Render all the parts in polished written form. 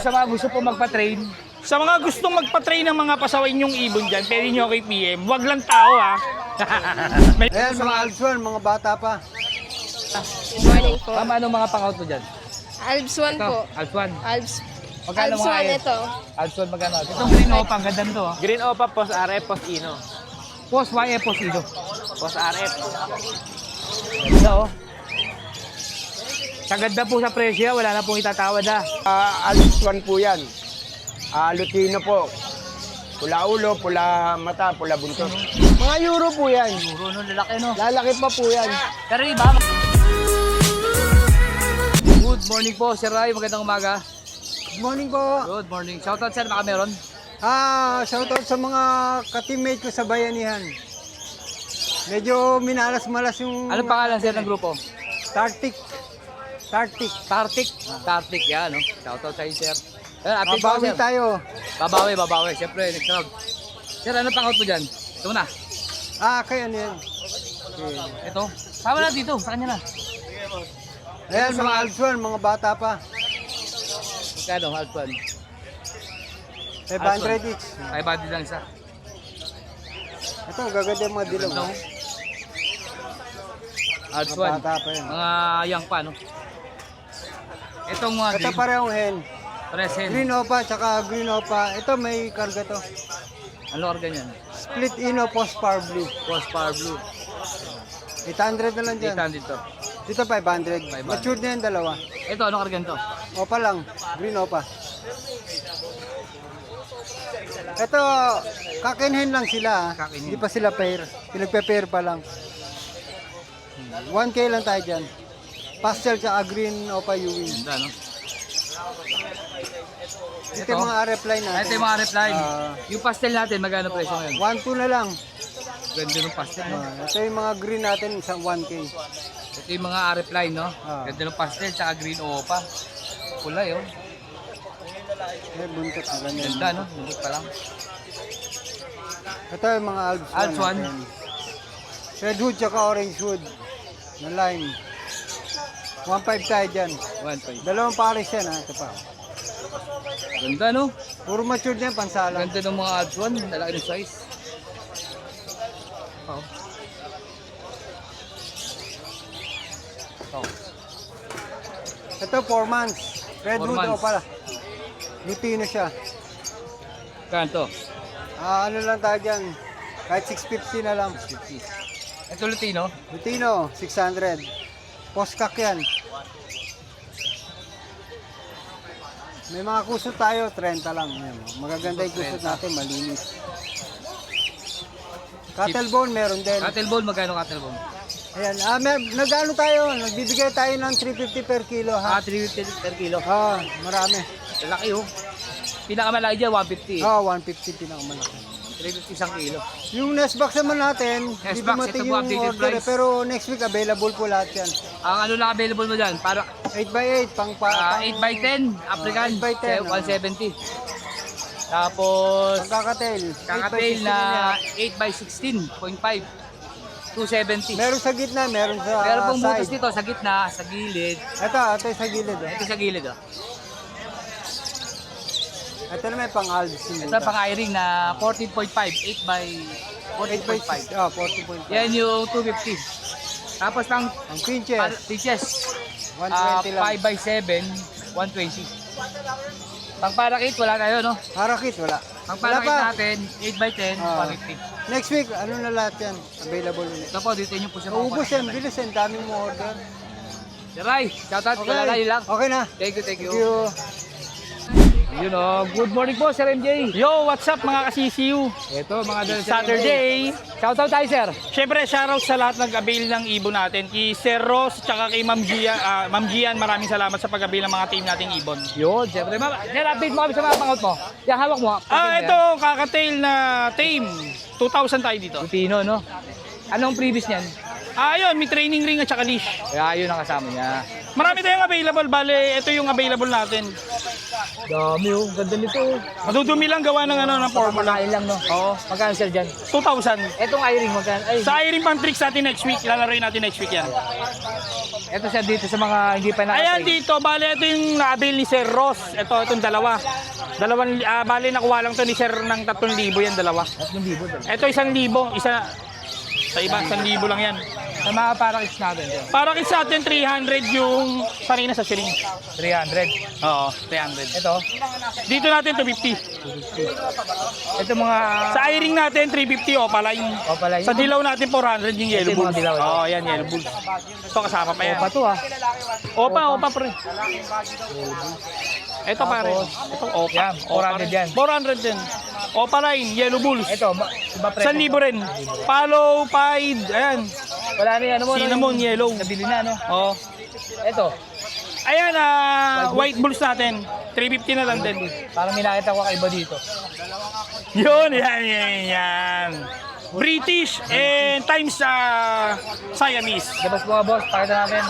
sa mga gusto po magpa-train. Sa mga gustong magpa-train ng mga pasawain yung ibon dyan, pwede nyo kay PM. Huwag lang tao ha. Ayan, mga Alpsuan, mga bata pa. Good morning po. Ma'am, anong mga pang-out mo dyan? Alps 1 po. Alps 1. Alps, Magkano Alps mga 1 ayos? ito. Alps 1 magkano? Itong green opa, ang ganda nito. Green Opa, Post RF, Post Ino. Post YF, post Ido. Post RF. Ganda oh. Sagad na po sa presyo, wala na pong itatawad ha. Alps 1 po yan. Lutino po. Pula ulo, pula mata, pula buntot. Mga euro po yan. Puro no, lalaki no. Lalaki pa po yan. Pero iba. Good morning po, Sir Ray. Magandang umaga. Good morning po. Good morning. Shoutout sir, baka meron. Shoutout sa mga ka-teammate ko sa bayanihan. Medyo minalas-malas yung... Anong pangalan sir ng grupo? Tartic. Tartic. Tartic. Tartic, yan no. Shoutout sa inyo sir. Update po Mabawi sir. tayo. Babawi. Siyempre, next round. Sir, ano pang-out mo dyan? Ito na. Kaya ano yan. Ito. Sama na dito, sa kanya na. Ayan, mga Alpsuan, mga bata pa. Magkano, Alphan? 500 each. 500 lang isa. Ito, gaganda yung mga dilong. Ito. Alphan. Mga bata pa yan. Mga young pa, no? Itong mga Ito green. parehong hen. Present. Green Opa, tsaka Green Opa. Ito may karga to. Ano organ yan? Split Ino, Post Power Blue. Cross Power Blue. 800 na lang dyan. 800 to. Dito 500. 500. Matured na yan dalawa. Ito, anong organ to? Opa lang. Green Opa. Ito, kakinhen lang sila. Kakinhen. Hindi pa sila pair. Pinagpe-pair pa lang. 1K lang tayo dyan. Pastel tsaka Green Opa Ewing. Ganda, no? Ito yung mga reply natin. Ito yung mga reply. Ah. Yung pastel natin, magkano presyo ngayon? 1-2 na lang. Ganda ng pastel, no? Ito yung mga green natin sa 1K. Ito yung mga reply, no? Ah. Ganda ng pastel, tsaka green opa. Kulay, oh. Buntot na ganyan. Ganda, no? Buntot pa lang. Ito yung mga Alps Alps 1. natin. Red hood tsaka orange hood. Na line. 1.5 tayo dyan. 1.5. Dalawang pares yan ha. Ito pa. Ganda, no? Puro matured yan, pansalang. Ganda ng mga Alps 1. Lalaki ng size. Oh. Oh. Ito 4 months. Red 4 hood months. o pala. Lutino siya. Kanto? Ano lang tayo dyan. Kahit 650 na lang. Ito Lutino. Lutino, 600. Postkak yan. May mga kusot tayo, 30 lang. Ayan, oh. Magaganda yung kusot natin, malinis. Cattle bone meron din. Cattle ball, magkano cattle ball? Ayan, nag-ano tayo, nagbibigay tayo ng 350 per kilo ha. 350 per kilo. Marami. Lalaki, oh. Pinakamalaki dyan, 150. 150 pinakamalaki. 350 isang kilo. Yung next box naman natin, Next hindi box, dumating ito po, yung updated order price. pero next week available po lahat yan. Ang ano lang available mo dyan? Para 8x8, pang 8x10, African, 8x10, 170. Tapos, kakatail. kakatail na 8x16.5, 270. Meron sa gitna, meron sa Pero pong butas side. dito, sa gitna, sa gilid. Ito yung sa gilid. Oh. Ito sa gilid, oh. Ito naman pang Alvis. Ito pang i-ring na 14.5, 8x 14.5. 40.5. Yan yung 250. Tapos pang Ang pinches, pitches, 120 lang. 5x7, 120. Pang parakit, wala tayo, no? Harakit, wala. Pang Wala parakit pa. natin, 8x10, Ah. 150. Next week, ano na lahat yan? Available ulit. Ito po, dito nyo po siya Ubus yan, makukuha. bilis yan. Daming mo order. Ray, shoutout, wala na yun lang. Okay na. Thank you, thank you. Thank you. Yun o, good morning po, Sir MJ. Yo, what's up mga ka-CCU? Ito, mga dala Saturday. Shoutout tayo, sir. Siyempre, shoutout sa lahat nag-avail ng ibon natin. Kay Sir Ross, tsaka kay Ma'am Gian. Ma'am Gian, maraming salamat sa pag-avail ng mga team nating ibon. Yun, siyempre. Sir, update mo kami sa mga pangout mo. Yan, hawak mo. Ito, kakatail na tame. 2,000 tayo dito. Lutino, no? Anong previous niyan? Ayun, may training ring at saka leash. Kaya yun ang kasama niya. Marami tayong available. Bale, ito yung available natin. Dami oh. Ganda nito oh. Madudumi lang gawa ng ng formula. Pamakain lang no. Oo. Magkano sir dyan? 2,000. Etong i-ring magkano? Ay, Sa Iron Pan Tricks natin next week. Lalaroin natin next week yan. eto sir dito sa mga hindi pa Ayan nakatrain. dito, bale ito yung na-avail ni Sir Ross. Itong dalawa. Bale nakuha lang to ni Sir ng 3,000 yan, dalawa. 3,000 doon. Ito 1,000, sa iba 1,000 lang yan. Sa mga parakits natin sir. Para kit sa atin 300 yung sarina sa siring. 300. Oo, 300. Ito. Dito natin 250. Ito mga Sa i-ring natin 350 opaline. pala Sa dilaw natin 400 yung yellow Ito yung mga bulls. dilaw, ito. Oo, yan yellow bulls. Ito kasama pa yan. pa to ah. Opa pre. Ito pare. Ito opa. Yan, 400 yan. 400 din. Opa line, yellow bulls. Ito, iba presyo. 1,000 rin. Follow, Pied, ayan. Wala na yan, ano mo? Cinnamon, yellow. Nabili na, no? Oo. Ito, Ayan, white bulls natin. 350 na lang din. parang may nakita ko kaiba dito. Yun, yan. British and times Siamese. Labas mga boss, pakita natin.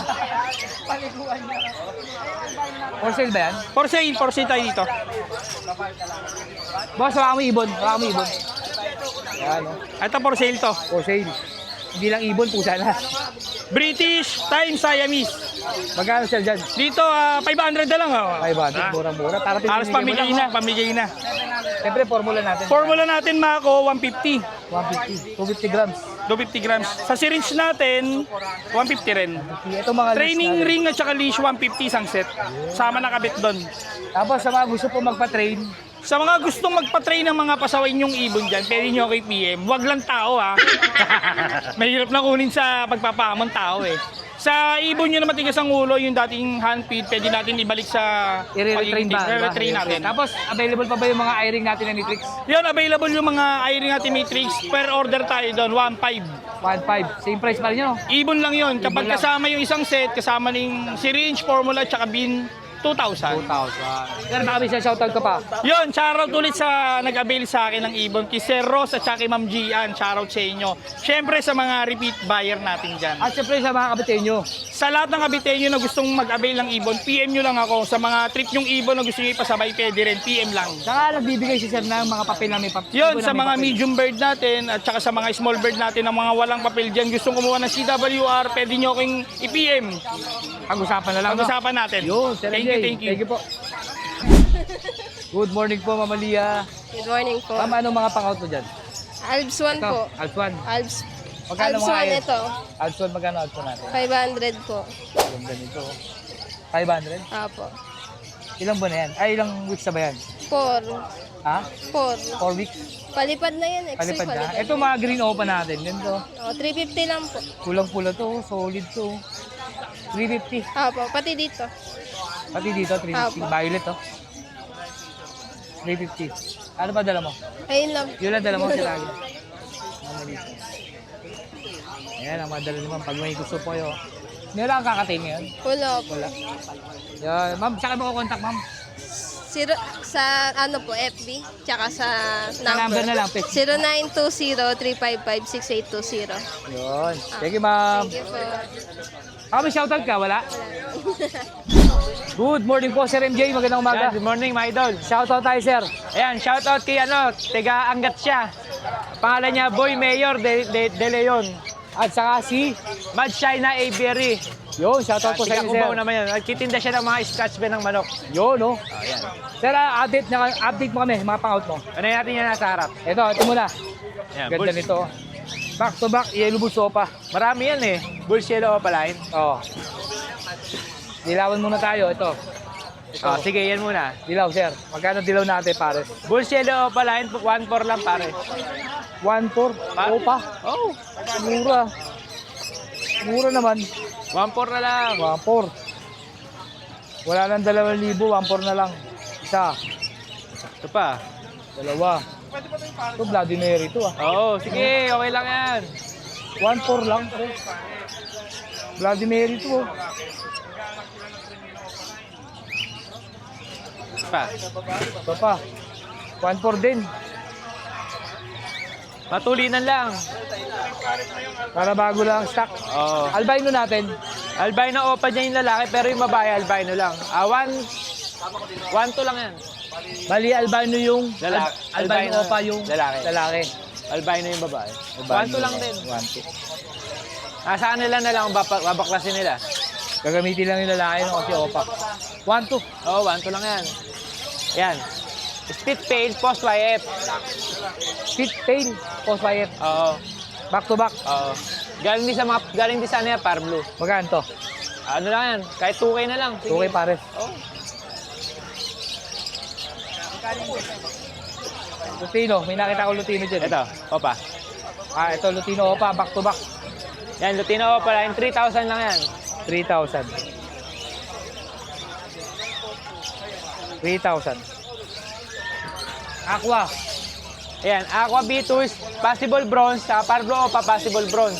For sale ba yan? For sale tayo dito. Boss, wala mo ibon. Yan, no? Ito for sale to. For sale. Hindi lang ibon, pusa na. British times Siamese. Magkano sir dyan? Dito, 500 na lang. 500, murang-mura. Para Alas pamigay na. Siyempre, formula natin. Formula natin, Mako, 150. 150, 250 grams. 250 grams. Sa syringe natin, 150 rin. Ito mga leash Training natin. ring at saka leash, 150 isang set. Sama nakabit doon. Tapos sa mga gusto po magpa-train, Sa mga gustong magpa-train ng mga pasaway yung ibon dyan, pwede nyo kay PM. Wag lang tao ha. Mahirap na kunin sa pagpapahamon tao eh. Sa ibon nyo na matigas ang ulo, yung dating hand feed, pwede natin ibalik sa i-retrain ba? i-retrain natin. Tapos, available pa ba yung mga i-ring natin na Nitrix? Yun, available yung mga i-ring natin Matrix. Per order tayo doon, 1.5. 1.5. Same price pa rin yun, no? Ibon lang yun. Kapag Ibon lang. kasama yung isang set, kasama ng syringe, formula, tsaka bin, 2,000. 2,000. Sir, baka may shoutout ka pa. Yun, shoutout ulit sa nag-avail sa akin ng ibon. Kay Sir Ross at saka kay Ma'am Gian, shoutout sa inyo. Siyempre sa mga repeat buyer natin dyan. At syempre sa mga kabitenyo. Sa lahat ng kabitenyo na gustong mag-avail ng ibon, PM nyo lang ako. Sa mga trip yung ibon na gusto nyo ipasabay, pwede rin, PM lang. Saka nagbibigay si sir ng mga papel na may papel. Yun, sa mga medium bird natin at saka sa mga small bird natin ng mga walang papel dyan, gustong kumuha ng CWR, pwede nyo akong i-PM. Pag-usapan na lang. no? Pag-usapan natin. Yun, Sir Thank MJ. you, thank you. Thank you po. Good morning po, Mama Lia. Good morning po. Ma'am, anong mga pang-out mo dyan? Alps 1 po. Alps 1. Alps, Magkano Alps mga 1 ayun? ito. Alps 1, magkano Alps 1 natin? 500 po. Ganda nito. 500? Apo. Ilang buwan na yan? Ay, ilang weeks na ba yan? 4. Ha? 4. 4 weeks? Palipad na yan. Palipad na. Ito mga green opa natin. Ganito. Oh, 350 lang po. Kulang-pula to. Solid to. 350. Apo. Pati dito. Pati dito, 350. Apo. Violet to. 350. Ano ba dala mo? Ayun lang. Yun lang dala mo si Lagi. Ayan, ang madala naman. Pag may gusto po kayo. Meron kang kakating ngayon? Wala po. Wala. Yan. Ma'am, saan mo ko contact, ma'am? Sa ano po, FB, tsaka sa number na lang, please. 0920-355-6820. Yun. Thank you, ma'am. Thank you po. May shoutout ka? Wala? Good morning po, Sir MJ. Magandang umaga. Good morning, my idol. Shoutout tayo, sir. Ayan, shoutout kay tiga Angat siya. Pangalan niya Boy Mayor de Leon. At saka si... Mad China Aviary. Yun, shoutout po sa inyo, sir. Kubaw naman yan. Nagtitinda siya ng mga scratch pen ng manok. Yun, no? Sir, update mo kami, mga pang-out mo. Ano natin yan nasa harap? Ito muna. Ayan, Ganda bulls. nito. Back to back, yellow bulls sopa. Marami yan eh. Bulls yellow opaline. Oh. Dilawan muna tayo, ito. Oh, sige, yan muna. Dilaw, sir. Magkano dilaw natin, pares? Bulls yellow opaline, 1.4 lang pare. 1.4. Pa? Opa. Oh, Mura. Mura naman. 1.4 na lang. 1.4. Wala nang 2,000, 1.4 na lang. Isa. Ito pa. Dalawa. Ito, Bloody Mary ito ah. Oo, sige, okay lang yan. 1.4 lang. Pre. Bloody Mary ito oh. Ito pa. Ito pa. 1.4 din. Matulinan lang. Para bago lang ang stock. Oo. Albino natin. Albino opa niya yung lalaki, pero yung babae albino lang. 1-2 lang yan. Bali, albino yung... Lalaki. Albino opa yung... Lalaki. Lalaki. Albino yung babae. Albino 1-2 lang din. 1-2. Sa kanila na lang babaklasin nila. Gagamitin lang yung lalaki no, kasi opa. 1-2. Oo, 1-2 lang yan. Yan. Split pail, post YF. Fit pain. Post wire. Oo. Back to back. Oo. Galing din sa ano yan, Par Blue. Magkano to? Ano lang yan, kahit 2K na lang. Sige. Okay pares. Oo. Lutino. May nakita ko Lutino dyan. Ito, opa. Ito Lutino opa. Back to back. Yan, Lutino opa lang. 3,000 lang yan. 3,000. 3,000. Aqua. Ayan, Aqua B2 is possible bronze, sa Par Blue opa possible bronze.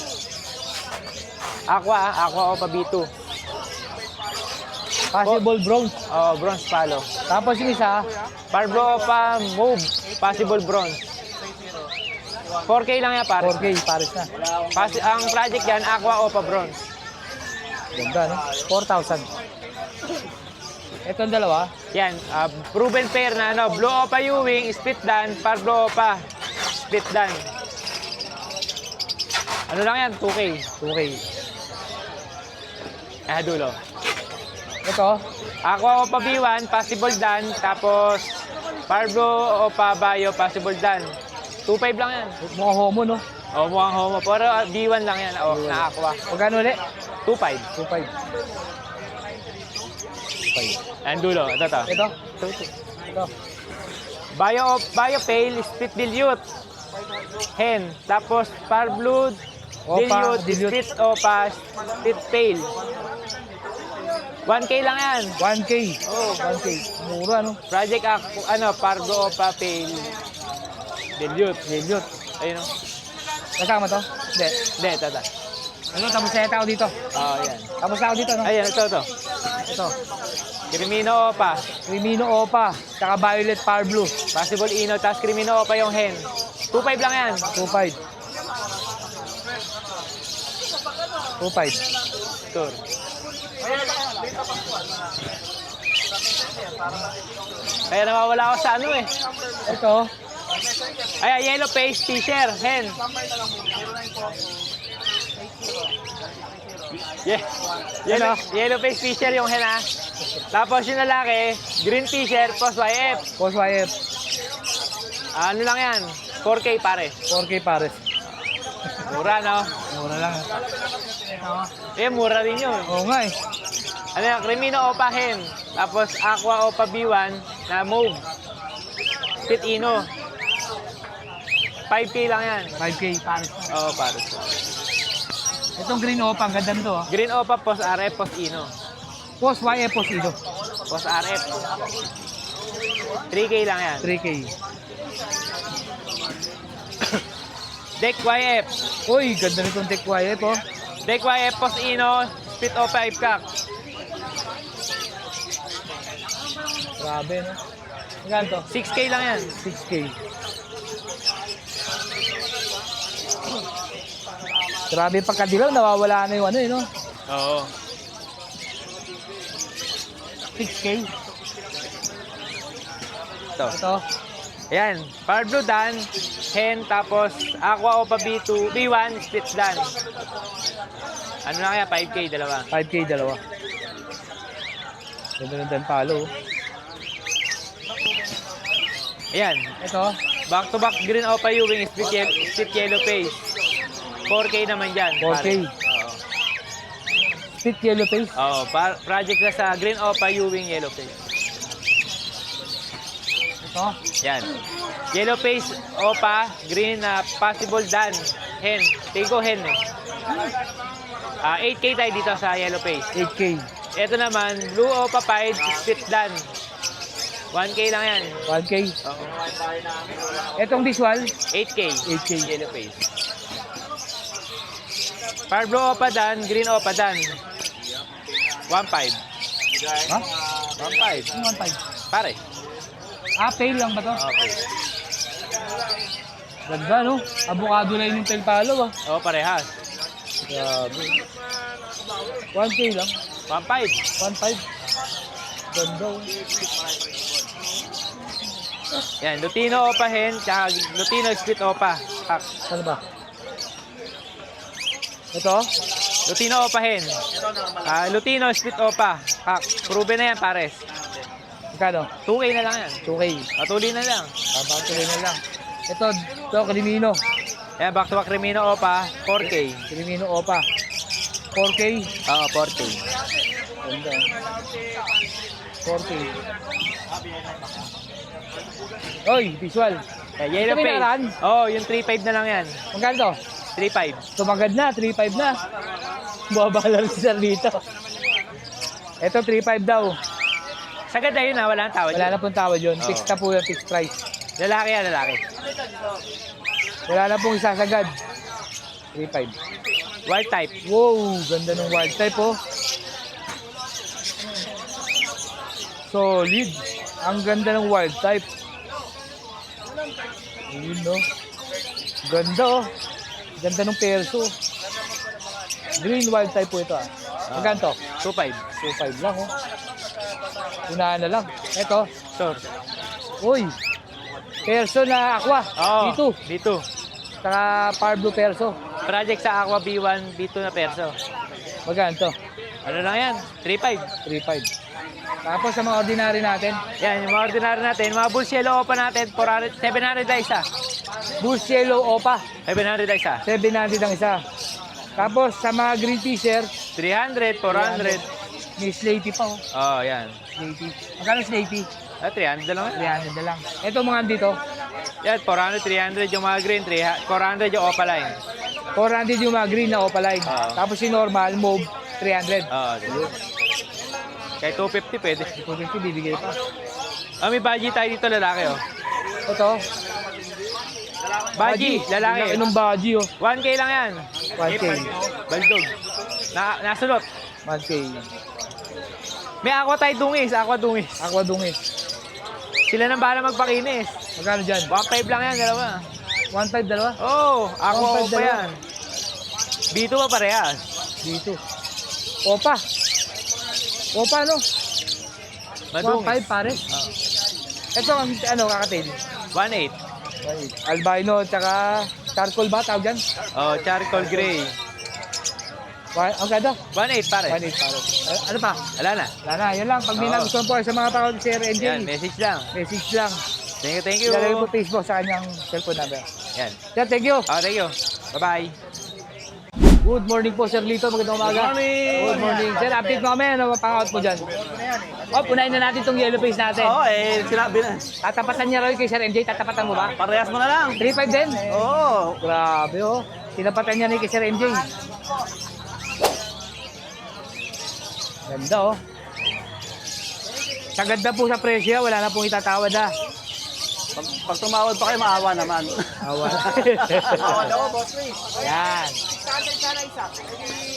Aqua opa B2. Possible bronze. Oh, bronze palo. Tapos yung isa, Par Blue opa move, possible bronze. 4K lang yan, pare. 4K. Pares na. Ang project yan, Aqua opa bronze. Ganda, no? 4,000. Ito ang dalawa. Yan, proven pair na ano, Blue opa U-wing, split dan, Par Blue opa, split dan. Ano lang yan, 2K. 2K. Dulo. Ito, Aqua opa B1, possible dan, tapos Par Blue opa Bayo, possible dan. 2.5 lang yan. mga homo, no? O, mukhang homo. Pero B1 lang yan, na Aqua. Magkano ulit? 2.5. 2.5. Ayan, dulo. Ito. Ito? Ito. Bayo Pale, split dilute. Hen. Tapos Par Blue, Opa, dilute, dilute. split opa, split pale. 1K lang yan. 1K. Oh. 1K. Mura, no? Project Par Blue opa pale. Dilute. Dilute. Ayun o. Kasama to? Hindi. Hindi, ito. Ito, tapos na ako dito. Yan. Tapos na ako dito, no? Ayan, ito. Ito. Crimino opa. Crimino Opa. Tsaka Violet Par Blue. Possible ino, tapos Crimino opa yung hen. 2.5 lang yan. 2.5. 2.5. Tur. Kaya nawawala ako sa ano eh. Ito. Ayan, yellow face, t-shirt, hen. Yeah. Yellow face t-shirt yung hen ha. Tapos yung lalaki, green t-shirt, post YF. Post YF. Ano lang yan? 4K pare. 4K pares. Mura no? Mura lang. Mura rin yun. Oo nga eh. Ano yan? Crimino opa hen. Tapos Aqua opa B1 na move. Split ino. 5K lang yan. 5K pares. Oo, pare. Itong Green Opa, ang ganda nito. Oh. Green opa, post RF, post ino. Post YF, post Ido. Post RF. 3K lang yan. 3K. Deck YF. Uy, ganda nitong Tech YF, oh. Deck YF, post ino, split opa, ipkak. Grabe, no? Magkano to? 6K lang yan. 6K. Grabe pagkadilaw, nawawala na yung ano, no? Oo. 6K. Ito. Ito. Ayan. Par Blue Dan, hen, tapos Aqua opa B2, B1, split Dan. Ano na kaya? 5K, dalawa. 5K, dalawa. Ganda ng danpalo, oh. Ayan. Ito. Back to back green opa U-wing, split yellow face. 4K naman dyan. 4K. pare. Oo. Split yellow face. Oo, project na sa green opa U-wing yellow face. Ito. Yan. Yellow face opa, green na possible dan, hen. Tigo hen eh. 8K tayo dito sa yellow face. 8K. Ito naman, blue opa pied, split dan. 1K lang yan. 1K. Oo. Itong visual. 8K. 8K. Yellow face. Par blue opa dan, green opa dan. 1.5. Ha? 1.5. 1.5. Pare. Pale lang ba to? Okay. Ganda, no? Avocado line yung telpalo, ah. Oo, parehas. Grabe. 1K lang. 1.5. 1.5. Ganda. Yan, Lutino Opa hen, tsaka Lutino Split Opa. Kak. Ano ba? Ito? Lutino Opa hen. Lutino Split Opa. Kak. Proven na yan, pares. Magkano? 2K na lang yan. 2K. Patuloy na lang. Babatuloy na lang. Ito, Crimino. Yan, back to back Remino Opa, 4K. Crimino Opa. 4K. Oo, 4K. Ganda. 4K. Oy, visual. Yellow Ito may face. nakaraan? Oo, yung 3.5 na lang yan. Magkano to? 3.5. Tumagad na, 3.5 na. Buwabala rin si Sir dito. Ito, 3.5 daw. Sagad na yun ha, wala nang tawad. Wala na pong tawad yun. Oo. Fixed na po yung fixed price. Lalaki yan, lalaki. Wala na pong isasagad. 3.5. Wild type. Wow, ganda ng wild type oh. Solid. Ang ganda ng wild type. Ayun no. Ganda oh. Ganda ng perso. Green wild type po ito ah. Magkano to? 2.5. 2.5 lang oh. Unahan na lang. Ito. Sure. Uy. Perso na aqua. Oo, Dito. dito. Saka Par Blue Perso. Project sa Aqua B1, B2 na perso. Magkano to? Ano lang yan? 3.5. 3.5. Tapos sa mga ordinary natin, Yan, yung mga ordinary natin, mga Bulls Yellow Opa natin, 400, 700 na isa. Boost Yellow Opa, 700 na isa. 700 ang isa. Tapos sa mga green t-shirt, 300, 400. may Slaty pa oh. Oh, yan. Slaty. Magkano Slaty? 300 na lang. 300 na lang. Ito mga dito, Yan, 400, 300 yung mga green, 400 yung Opa line. 400 yung mga green na Opaline. Oo. Tapos yung normal, mauve, 300. Oh, kaya 250 pwede. 250 bibigay pa. May baji tayo dito lalaki oh. Ito, Baji, lalaki. Laki ng baji oh. 1K lang yan. 1K. Baldog. Nasulot. 1K. May aqua tayo dungis, aqua dungis. Aqua dungis. Sila nang bahala magpakinis. Magkano dyan? 1.5 lang yan, dalawa. 1.5 dalawa? Oh, aqua 1.5 Opa dalawa. yan. B2 pa parehas. Dito. Opa. Opa no? Madungis. 1.5 pare. Ito ang ano kakatil? 1.8. Albino tsaka charcoal ba tawag dyan? Oh, charcoal gray. Ang ganda? 1.8 pare. 1.8 pare. Ano pa? Wala na. Wala na, yan lang. Pag may Oo. nagustuhan po sa mga tao ni Sir NJ, Yan, message lang. message lang. Thank you. Ilalagay po Facebook sa kanyang cellphone number. Yan. Sir, thank you. Oh, thank you. Bye-bye. Good morning po, Sir Lito. Magandang umaga. Good morning. Sir, update mo kami. Ano pang-out mo dyan? Oh, punayin na natin itong yellow face natin. Oo, sinabi na. Tatapatan niya raw kay Sir NJ. Tatapatan mo ba? Parehas mo na lang. 3.5 din? Oo. Grabe oh. Tinapatan niya ni kay Sir NJ. Ganda oh. Sagad na po sa presyo, wala na pong itatawad ah. Pag tumawad pa kayo, maawa naman. Awa. Tawad ako, boss. Yan.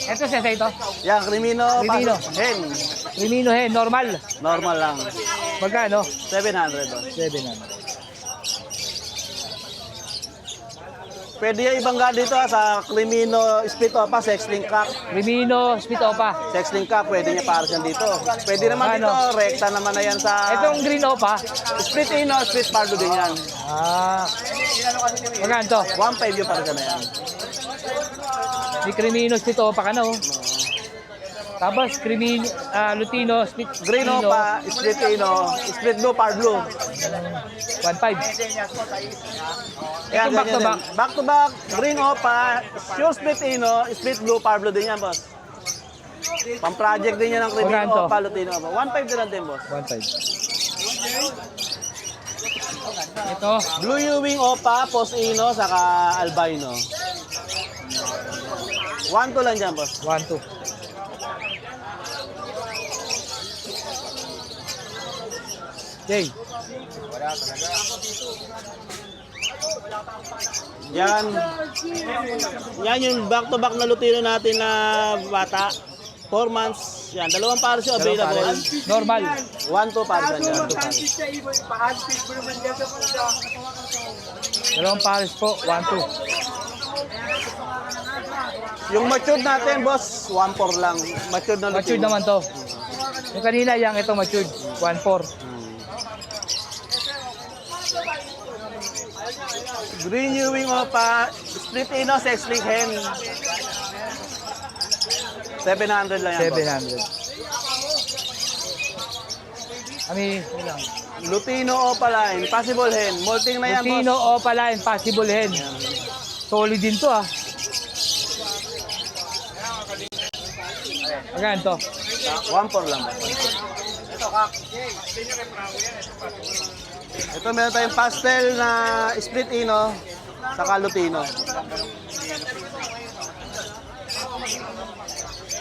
Ito siya sa ito. Yan, Crimino. Crimino. Hen. Crimino hen, normal. Normal lang. Magkano? 700. Boss. 700. Pwede yung ibangga dito sa Crimino Split Opa, Sexling Cup. Crimino, Split Opa. Sexling Cup, pwede niya para siya dito. Pwede naman Ano? dito, rekta naman na yan sa... Itong Green Opa. Split Ino, Split Pardo din yan. Ah. Magkano to? 1.5 yung para siya na yan. May Crimino, Split Opa ka na oh. Tapos Crimino, Lutino, Split Green Ino, Opa, Split Ino, Split Blue, Par Blue. 1.5. Yan, Itong back to ganyan back. din. Back to back, Green Opa, Pure Split Ino, Split Blue, Par Blue din yan, boss. Pang-project din yan ng Green Magkano to? Opa, Lutino Opa. 1.5 din lang din, boss. 1.5. Ito, Blue Ewing Opa, Post Ino, saka Albino. 1.2 lang dyan, boss. 1.2. Okay. Yan. Yan yung back-to-back na Lutino natin na bata. 4 months. Yan, dalawang pares yung available. Normal. 1.2 pares lang dyan. Dalawang pares po, 1.2. Yung matured natin, boss, 1.4 lang. Matured na Matured Lutino. naman to. Yung kanina, yung ito matured. 1.4. Green Ewing Opa, split ino, sex link hen. 700 lang yan, boss. 700. Yun lang. Lutino Opa line, possible hen. Molting na yan, Lutino boss. Opaline, possible hen. Solid din to, ah. Magkano to? 1.4 lang, boss. Ito meron tayong pastel na split ino, saka lutino.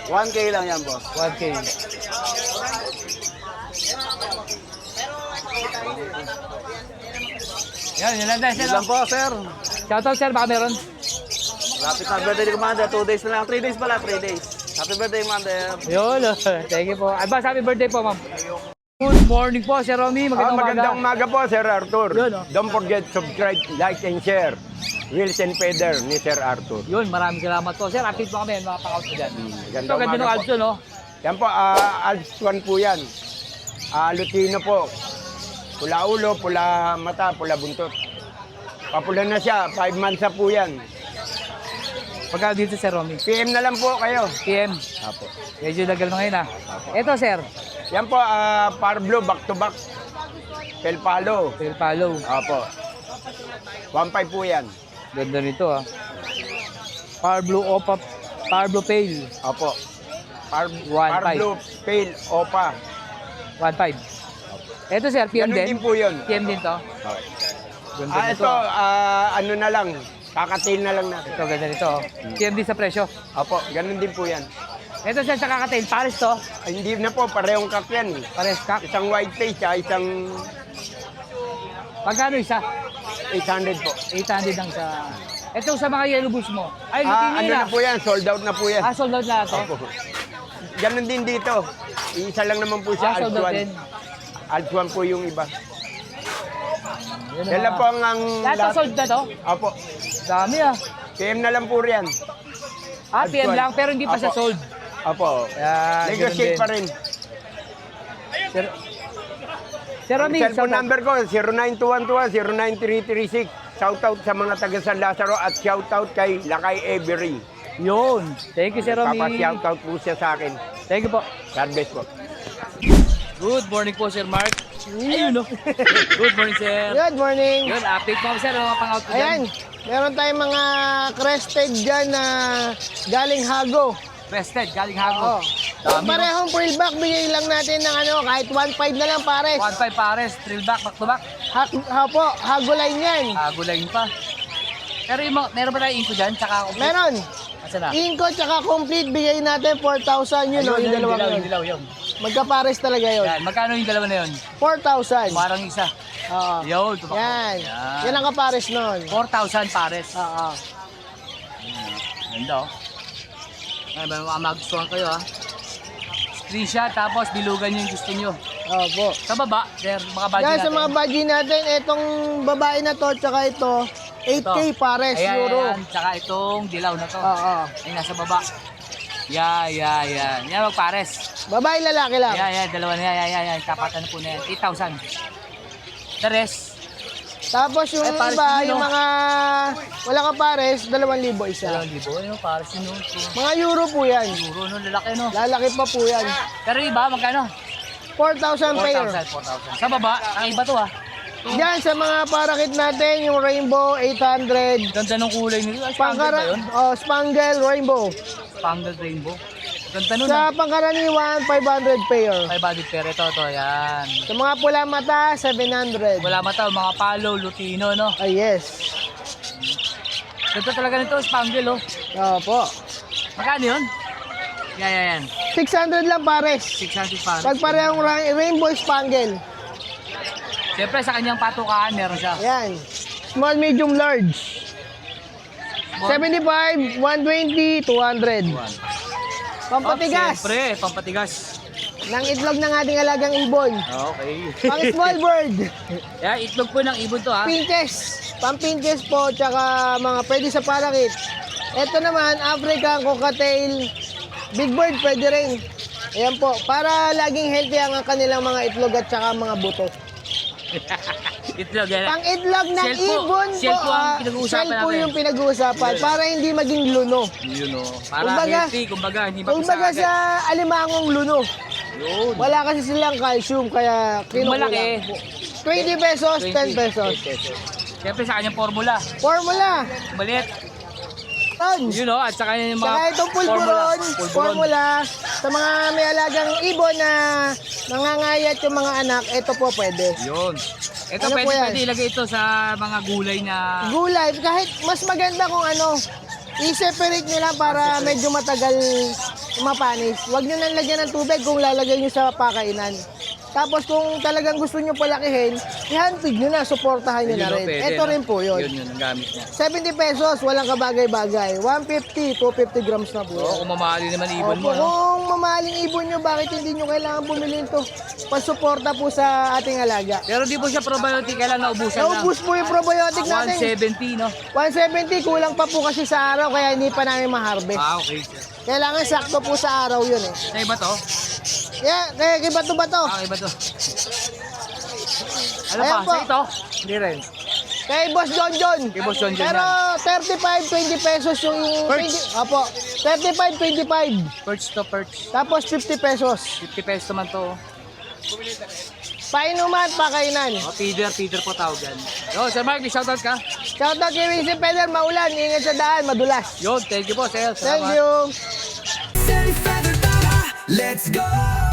1K lang yan, boss. 1K. Yan lang din, sir. Yun lang po, sir. Shoutout, sir. Baka meron. Lapit na birthday ni Commander. 2 days na lang. 3 days pala, 3 days. Happy birthday, Commander. Yun. Thank you po. Advance happy birthday po, ma'am. Good morning po, Sir Romy. Magandang umaga po, Sir Arthur. Yun, oh. Don't forget, subscribe, like, and share. Wheels and Feather ni Sir Arthur. Yun, maraming salamat po. Sir, update po kami. Mga pang-out ko dyan. Ganda Ito, ganda umaga ng po. Alps, no? Yan po, Alps 1 po yan. Lutino po. Pula ulo, pula mata, pula buntot. Papula na siya, 5 months na po yan. Pagka dito, Sir Romy. PM na lang po kayo. PM. Apo. Medyo dagal na ngayon, ha? Ito, Sir. Yan po, Parblo, back to back. Pelpalo. Phil Palo. Apo. 1.5 po yan. Ganda nito, ha? Power Blue Opa. Power Blue Pale. Apo. 1.5. Parblo, Pale, Opa. 1.5. Ito, Sir. PM Ganun din. din po yun. PM din to. Okay. Ganda nito. Ito, ano na lang, kakatil na lang natin. Ito, ganda nito, oh. PM din sa presyo. Apo, ganun din po yan. Ito, Sir, sa kakatail. Pares to. Ay, hindi na po, parehong kak yan. Pares kak. Isang white face, isang Pagkano isa? 800 po. 800 lang sa... Ito sa mga yellow boots mo. Ay, Ano lutin na po yan, sold out na po yan. sold out na ito. Opo. Ganun din dito. Isa lang naman po siya, Sold Alps out din. 1. Alps 1 po yung iba. Yun Yan lang po ang... Lahat sold na to? Opo. Dami, ah. PM na lang po riyan. PM lang, pero hindi pa siya Opo. sold. Opo. Yan, Negotiate ganun pa rin. Sir Romy, Cellphone number ko, 0921-09336. Shoutout sa mga taga San Lazaro at shoutout kay Lakay Every. Yun. Thank you, Sir Romy. Papa-shoutout po siya sa akin. Thank you po. God bless po. Good morning po, Sir Mark. Ayun, no? Good morning, Sir. Good morning. Yun, update po, Sir. Mga pang-out ko Ayan, meron tayong mga crested dyan na galing Hago. Rested, galing Hago. Oh. Dami, no? Parehong full back, bigay lang natin ng ano, kahit 1.5 na lang pares. 1.5 pares, drill back to back. Hapo, Hago line yan. Gulayin pa. Pero yung mga, meron ba tayong info dyan? Tsaka complete? Meron. Asa na? Inco tsaka complete, bigay natin 4,000 yun, yung dalawa yun. Dilaw, yun. Magkapares talaga yun. Yan, magkano yung dalawa na yun? 4,000. Parang isa. Oo. Yun, tumakbo. Yan. Yan. Yan ang kapares nun. 4,000 pares. Oo. Ganda, oh. Ay, mga magustuhan kayo, ha. Screenshot, tapos bilugan nyo yung gusto nyo. Opo. Sa baba, there, mga budget Yan natin. sa mga budget natin, itong babae na to, tsaka ito, 8K pares Ayan, euro. ayan. Tsaka itong dilaw na to. Oo. Ay, nasa baba. Yan. Yan, magpares. Babae lalaki lang. Yan, dalawa na yan. Kapatan na po na yan. 8,000. The rest, Tapos yung Ay, pares iba, din, yung no? mga wala ka pares, 2,000 isa. 2,000. Ano, pares yun, no? Mga euro po yan. Euro, no? Lalaki, no? Lalaki pa po yan. Pero yung iba, magkano? 4,000 pair. 4,000. Sa baba, ang iba to, ha? Diyan sa mga parakit natin, yung rainbow, 800. Ganda ng kulay nito. Ay, spangled ba yun? Spangle, rainbow. Spangled rainbow. Ganda nun, Sa pangkaraniwan, 500 pair. 500 pero ito, yan. Sa mga pula mata, 700. Wala mata, mga palo, lutino, no? Ay, yes. Ganda talaga nito, spangle, oh. Opo. Magkano yun? Yan. 600 lang pares. 600 pares. Pag parehong rainbow spangle. Siyempre, sa kanyang patukaan, meron siya. Yan. Small, medium, large. 75, 120, 200. Pampatigas. Siyempre, pampatigas. Ng itlog ng ating alagang ibon. Okay. Pang small bird. Yan, itlog po ng ibon to, ha? Pinches. Pampinches po, tsaka mga pwede sa parakit. Ito naman, African cocktail. Big bird, pwede rin. Ayan po, para laging healthy ang kanilang mga itlog at saka mga buto. Itlog, yan. Pang itlog ng Shell po. ibon Shell po ang ah, pinag-uusapan shell po natin. yung pinag-uusapan para hindi maging luno. Yun o. Para Kumbaga- healthy, kumbaga, hindi Kumbaga mapisa sa alimangong luno. Yun. Wala kasi silang calcium kaya kinukulang Malaki. po. 20 pesos, 10 pesos. Siyempre sa kanyang formula. Formula. Maliit. Tons. Yun o. At saka yung mga Saka itong pulburon, formula. Sa mga may alagang ibon na nangangayat yung mga anak, ito po pwede. Yun. Ito Ano po yan? pwede ilagay ito sa mga gulay na... Gulay, kahit mas maganda kung ano, i-separate nyo lang para medyo matagal mapanis. Huwag nyo nang lagyan ng tubig kung lalagay nyo sa pakainan. Tapos kung talagang gusto nyo palakihin, i-handfeed nyo na, suportahan nyo na Yun o, rin. pwede, Ito no? rin po yun. Yun ang gamit niya. 70 pesos, walang kabagay-bagay. 150, 250 grams na po. Oo, yan. kung mamahali naman ibon Opo, mo, no? kung mamahaling ibon nyo, bakit hindi nyo kailangan bumili ito? Pasuporta po sa ating alaga. Pero di po siya probiotic, kailan naubusan lang. Naubos po yung probiotic natin. 170, no? 170, kulang pa po kasi sa araw, kaya hindi pa namin ma-harvest. Ah, okay. Kailangan sakto po sa araw yun eh. Sa iba to? Kaya kay bato-bato. Ah, iba to. Ano Ayan pa? po. Sa ito? Hindi rin. Kay Boss John John. Kay Boss John John Pero 35, 20 pesos yung... Perch. 20, apo, 35, 25. Perch to perch. Tapos 50 pesos. 50 pesos naman to. Painuman, pakainan. Oh, feeder po tawag yan. Yo, Sir Mark, may shoutout ka? Shoutout kay Winston Peder, maulan, ingat sa daan, madulas. Yo, thank you po, sir. Thank Salamat. you. Let's go!